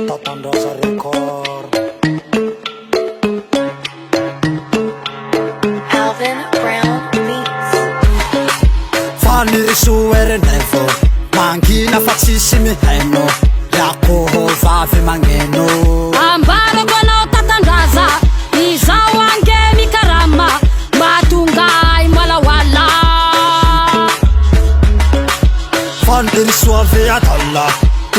Tatandraza record. Fanirisoa Ernaivo, mangina fa tsisy mihaino, yakoho vavy magneno. Ambarako anao Tatandraza, izao ange mikarama, matungay malawala. Fanirisoa veadala,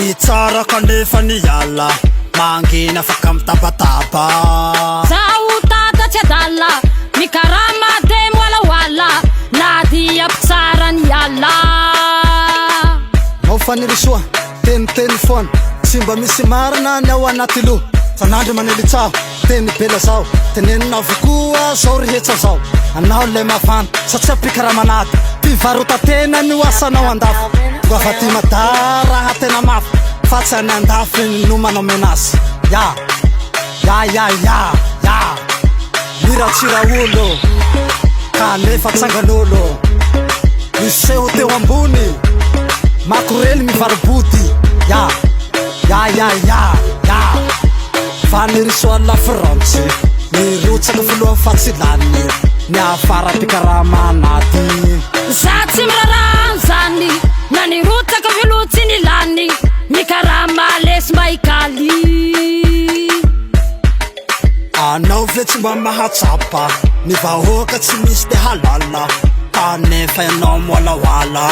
itsara kanefa niala, mangina fa kamtabataba. Zao tata tsy adala, mikarama de malawala, na dia pitsara niala. Nao Fanirisoa, teny foana, tsy mba misy marina ny ao anaty lo. Sanandro manely tsaho, teny bela zao, tenenina avokoa zao rehetra zao. Anao le mavana, satria pikaramanady, mpivarota tena ny oasanao andafo. Koa fa ty madara tena mafy, fa tsy any andafo no manao menazy. Ya miratsira olo, kanefa tsangan'olo, miseho teo ambony, makorely mivarobody. Ya Fanirisoa la Frantsy, mirotsaka filoha fa tsy lany, ny afara pikaramanady. Za tsy mirarahany zany, na nirotsaka filoha tsy nilany, mikarama lesy maikaly. Anao ve tsy mba mahatsapa, ny vahoaka tsy misy te halala, kanefa ianao moalawala.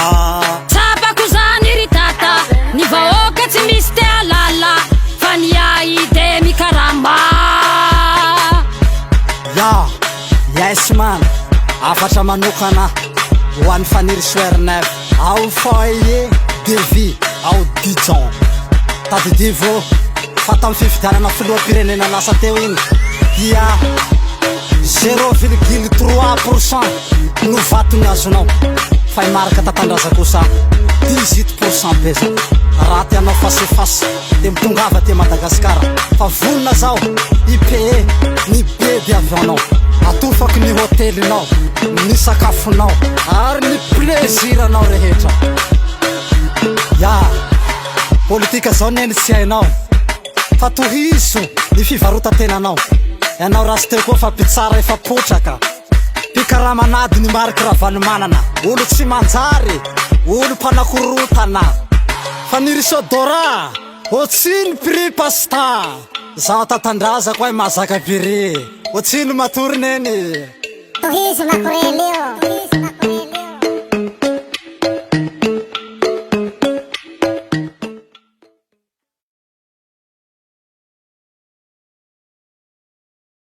Tsapako zany ry tata, ny vahoaka tsy misy te halala, fa ny ai de mikarama. Yes man, Hafatra manokana ho an'ny Fanirisoa Ernaivo. Ao foye devi, ao dijon. Tadidivo, fa tamin'ny fifidianana filoham-pirenena lasa teo iny, dia 0,3% no vatony azonao. Fa imaraka Tatandraza kosa 18% beza. Raty anao fasefasy, de mitongava te Madagasikara, fa vonona zao IPE ny bedy avionnao. Atofako ny hotelinao, ny sakafonao, ary ny plaisiranao rehetra. Politika zao neny tsy hainao, fa tohiso ny fivarotatenanao. Ianao rasy teo koa fa pitsara efa potraka, pikaramanady ny mariky ravany manana, olo tsy manjary, olo mpanakorotana. Fanirisoa Dora, otsiny prix pasta. Zao Tatandraza koa mahazaka bire, otsiny matory neny. Tohizo makorely io.